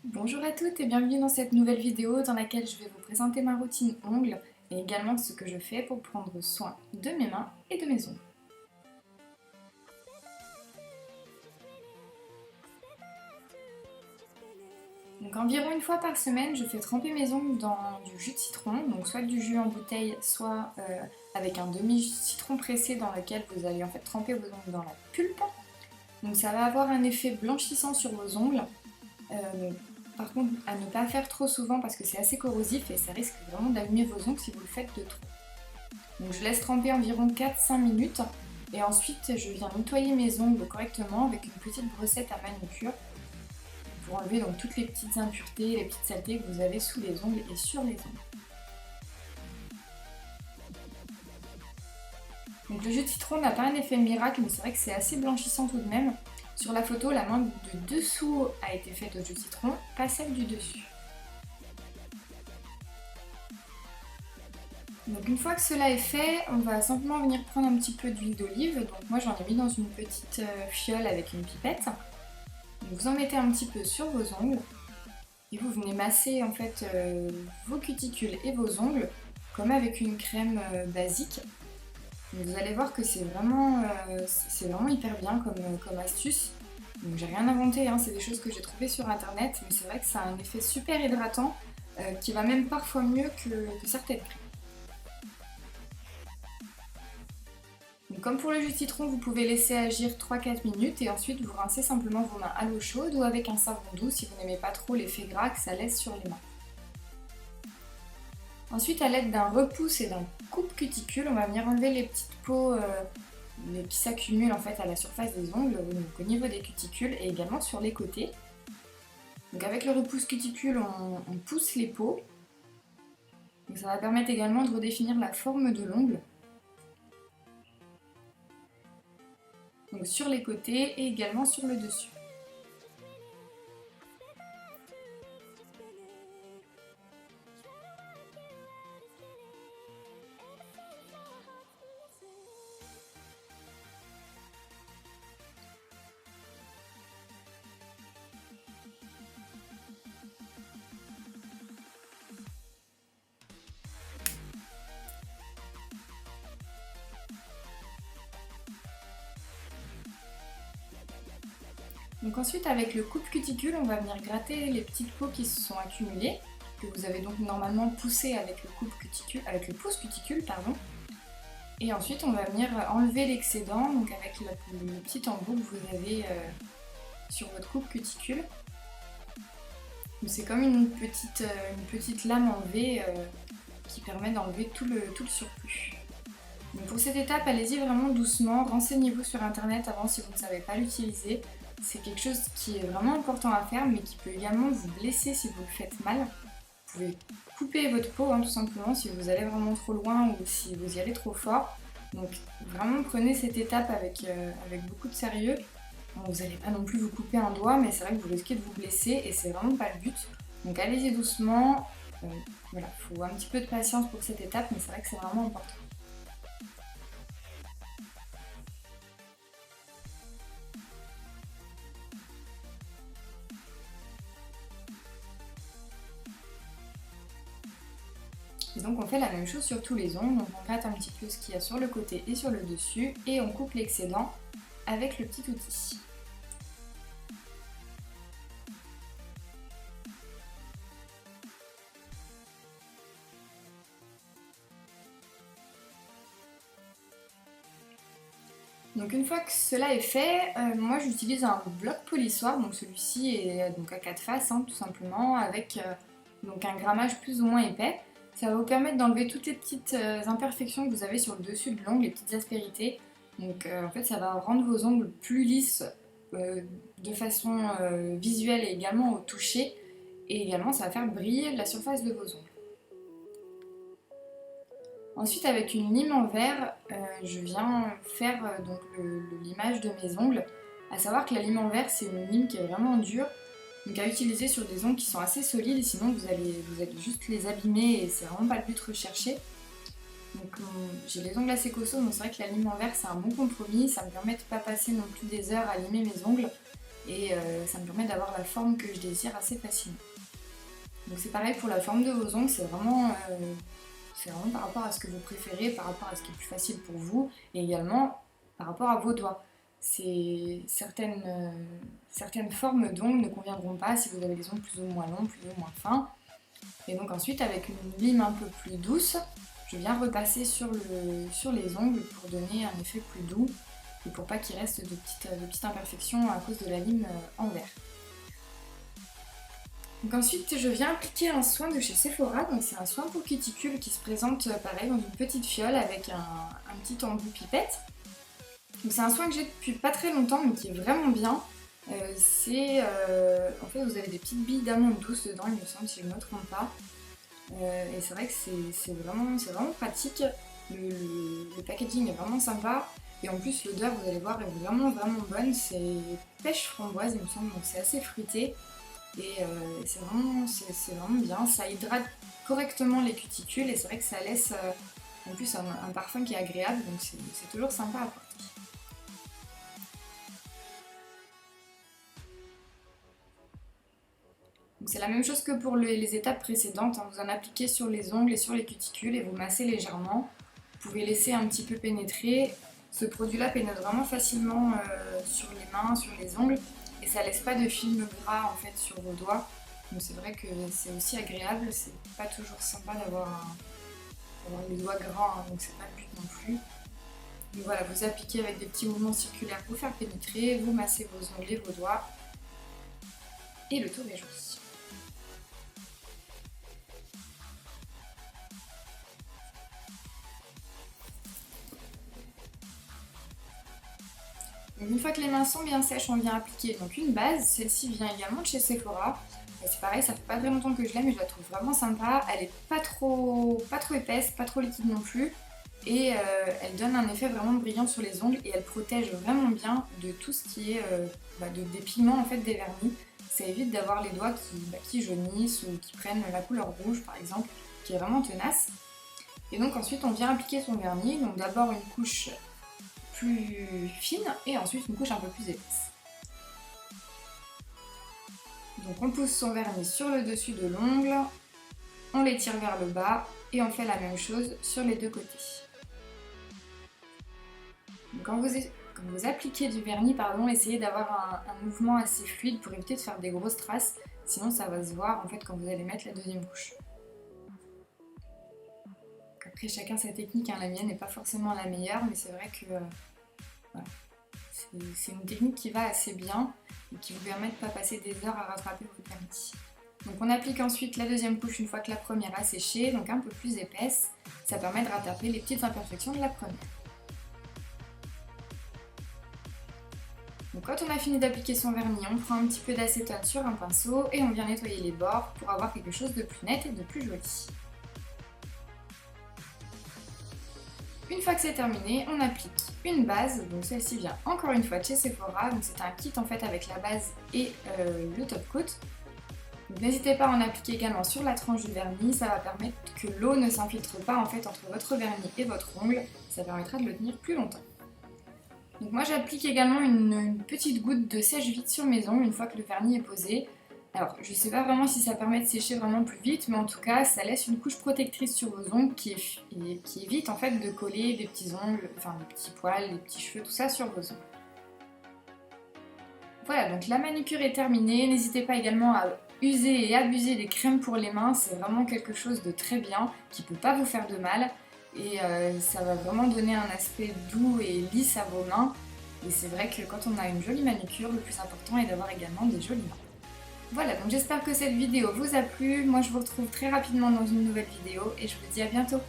Bonjour à toutes et bienvenue dans cette nouvelle vidéo dans laquelle je vais vous présenter ma routine ongles et également ce que je fais pour prendre soin de mes mains et de mes ongles. Donc environ une fois par semaine, je fais tremper mes ongles dans du jus de citron, donc soit du jus en bouteille, soit avec un demi-citron pressé dans lequel vous allez en fait tremper vos ongles dans la pulpe. Donc ça va avoir un effet blanchissant sur vos ongles. Par contre, à ne pas faire trop souvent parce que c'est assez corrosif et ça risque vraiment d'abîmer vos ongles si vous le faites de trop. Donc je laisse tremper environ 4-5 minutes et ensuite je viens nettoyer mes ongles correctement avec une petite brossette à manucure pour enlever donc toutes les petites impuretés, les petites saletés que vous avez sous les ongles et sur les ongles. Donc le jus de citron n'a pas un effet miracle mais c'est vrai que c'est assez blanchissant tout de même. Sur la photo, la main de dessous a été faite au jus de citron, pas celle du dessus. Donc une fois que cela est fait, on va simplement venir prendre un petit peu d'huile d'olive. Donc moi j'en ai mis dans une petite fiole avec une pipette. Donc vous en mettez un petit peu sur vos ongles et vous venez masser en fait vos cuticules et vos ongles comme avec une crème basique. Donc vous allez voir que c'est vraiment hyper bien comme astuce. Donc j'ai rien inventé, hein, c'est des choses que j'ai trouvées sur internet, mais c'est vrai que ça a un effet super hydratant qui va même parfois mieux que certaines crèmes. Donc comme pour le jus de citron, vous pouvez laisser agir 3-4 minutes et ensuite vous rincez simplement vos mains à l'eau chaude ou avec un savon doux si vous n'aimez pas trop l'effet gras que ça laisse sur les mains. Ensuite, à l'aide d'un repousse et d'un coupe-cuticule, on va venir enlever les petites peaux qui s'accumulent en fait à la surface des ongles, donc au niveau des cuticules et également sur les côtés. Donc avec le repousse cuticule, on pousse les peaux. Donc ça va permettre également de redéfinir la forme de l'ongle. Donc sur les côtés et également sur le dessus. Donc ensuite avec le coupe-cuticule, on va venir gratter les petites peaux qui se sont accumulées, que vous avez donc normalement poussées avec le coupe-cuticule, avec le pouce-cuticule, pardon. Et ensuite on va venir enlever l'excédent, donc avec le petit embout que vous avez sur votre coupe-cuticule. C'est comme une petite lame en V qui permet d'enlever tout le surplus. Donc pour cette étape, allez-y vraiment doucement, renseignez-vous sur internet avant si vous ne savez pas l'utiliser. C'est quelque chose qui est vraiment important à faire mais qui peut également vous blesser si vous le faites mal. Vous pouvez couper votre peau tout simplement si vous allez vraiment trop loin ou si vous y allez trop fort. Donc vraiment prenez cette étape avec beaucoup de sérieux. Bon, vous n'allez pas non plus vous couper un doigt mais c'est vrai que vous risquez de vous blesser et c'est vraiment pas le but. Donc allez-y doucement. Voilà, il faut un petit peu de patience pour cette étape mais c'est vrai que c'est vraiment important. Et donc on fait la même chose sur tous les ongles, donc on gratte un petit peu ce qu'il y a sur le côté et sur le dessus et on coupe l'excédent avec le petit outil. Donc une fois que cela est fait, moi j'utilise un bloc polissoir, donc celui-ci est donc à 4 faces tout simplement, avec donc un grammage plus ou moins épais. Ça va vous permettre d'enlever toutes les petites imperfections que vous avez sur le dessus de l'ongle, les petites aspérités. Donc en fait ça va rendre vos ongles plus lisses de façon visuelle et également au toucher. Et également ça va faire briller la surface de vos ongles. Ensuite, avec une lime en verre, je viens faire donc le limage de mes ongles. À savoir que la lime en verre, c'est une lime qui est vraiment dure, donc à utiliser sur des ongles qui sont assez solides, sinon vous allez juste les abîmer et c'est vraiment pas le but recherché. Donc j'ai les ongles assez costauds, donc c'est vrai que la lime en verre c'est un bon compromis, ça me permet de pas passer non plus des heures à limer mes ongles. et ça me permet d'avoir la forme que je désire assez facilement. Donc c'est pareil pour la forme de vos ongles, c'est vraiment par rapport à ce que vous préférez, par rapport à ce qui est plus facile pour vous, et également par rapport à vos doigts. Certaines formes d'ongles ne conviendront pas si vous avez des ongles plus ou moins longs, plus ou moins fins. Et donc ensuite, avec une lime un peu plus douce, je viens repasser sur les ongles pour donner un effet plus doux et pour pas qu'il reste de petites imperfections à cause de la lime en vert. Donc ensuite, je viens appliquer un soin de chez Sephora, donc c'est un soin pour cuticules qui se présente pareil dans une petite fiole avec un petit embout pipette. Donc c'est un soin que j'ai depuis pas très longtemps mais qui est vraiment bien. En fait vous avez des petites billes d'amande douce dedans, il me semble, si je ne me trompe pas. Et c'est vrai que c'est vraiment pratique. Le packaging est vraiment sympa. Et en plus l'odeur, vous allez voir, est vraiment bonne. C'est pêche framboise il me semble, donc c'est assez fruité. Et c'est vraiment bien. Ça hydrate correctement les cuticules et c'est vrai que ça laisse en plus un parfum qui est agréable. Donc c'est toujours sympa à porter. C'est la même chose que pour les étapes précédentes, hein. Vous en appliquez sur les ongles et sur les cuticules et vous massez légèrement. Vous pouvez laisser un petit peu pénétrer. Ce produit-là pénètre vraiment facilement sur les mains, sur les ongles et ça laisse pas de film gras en fait sur vos doigts. Donc c'est vrai que c'est aussi agréable, c'est pas toujours sympa d'avoir les doigts gras, hein, donc c'est pas le but non plus. Donc voilà, vous appliquez avec des petits mouvements circulaires pour faire pénétrer, vous massez vos ongles et vos doigts et le tour est joué. Une fois que les mains sont bien sèches, on vient appliquer donc une base. Celle-ci vient également de chez Sephora. C'est pareil, ça fait pas très longtemps que je l'ai, mais je la trouve vraiment sympa. Elle est pas trop épaisse, pas trop liquide non plus. Et elle donne un effet vraiment brillant sur les ongles et elle protège vraiment bien de tout ce qui est des pigments en fait des vernis. Ça évite d'avoir les doigts qui jaunissent ou qui prennent la couleur rouge par exemple, qui est vraiment tenace. Et donc ensuite on vient appliquer son vernis. Donc d'abord une couche plus fine et ensuite une couche un peu plus épaisse. Donc on pousse son vernis sur le dessus de l'ongle, on l'étire vers le bas et on fait la même chose sur les deux côtés. Donc quand vous appliquez du vernis, essayez d'avoir un mouvement assez fluide pour éviter de faire des grosses traces, sinon ça va se voir en fait quand vous allez mettre la deuxième couche. Après chacun sa technique, hein, la mienne n'est pas forcément la meilleure, mais c'est vrai que voilà. C'est une technique qui va assez bien et qui vous permet de ne pas passer des heures à rattraper votre vernis. Donc on applique ensuite la deuxième couche une fois que la première a séché, donc un peu plus épaisse. Ça permet de rattraper les petites imperfections de la première. Donc quand on a fini d'appliquer son vernis, on prend un petit peu d'acétone sur un pinceau et on vient nettoyer les bords pour avoir quelque chose de plus net et de plus joli. Une fois que c'est terminé, on applique une base, donc celle-ci vient encore une fois de chez Sephora, donc c'est un kit en fait avec la base et le top coat. N'hésitez pas à en appliquer également sur la tranche du vernis, ça va permettre que l'eau ne s'infiltre pas en fait entre votre vernis et votre ongle, ça permettra de le tenir plus longtemps. Donc moi j'applique également une petite goutte de sèche-vite sur mes ongles une fois que le vernis est posé. Alors je ne sais pas vraiment si ça permet de sécher vraiment plus vite, mais en tout cas ça laisse une couche protectrice sur vos ongles qui évite en fait de coller des petits ongles, enfin des petits poils, des petits cheveux, tout ça sur vos ongles. Voilà, donc la manucure est terminée. N'hésitez pas également à user et abuser des crèmes pour les mains, c'est vraiment quelque chose de très bien, qui ne peut pas vous faire de mal. Et ça va vraiment donner un aspect doux et lisse à vos mains. Et c'est vrai que quand on a une jolie manucure, le plus important est d'avoir également des jolies mains. Voilà, donc j'espère que cette vidéo vous a plu. Moi je vous retrouve très rapidement dans une nouvelle vidéo et je vous dis à bientôt.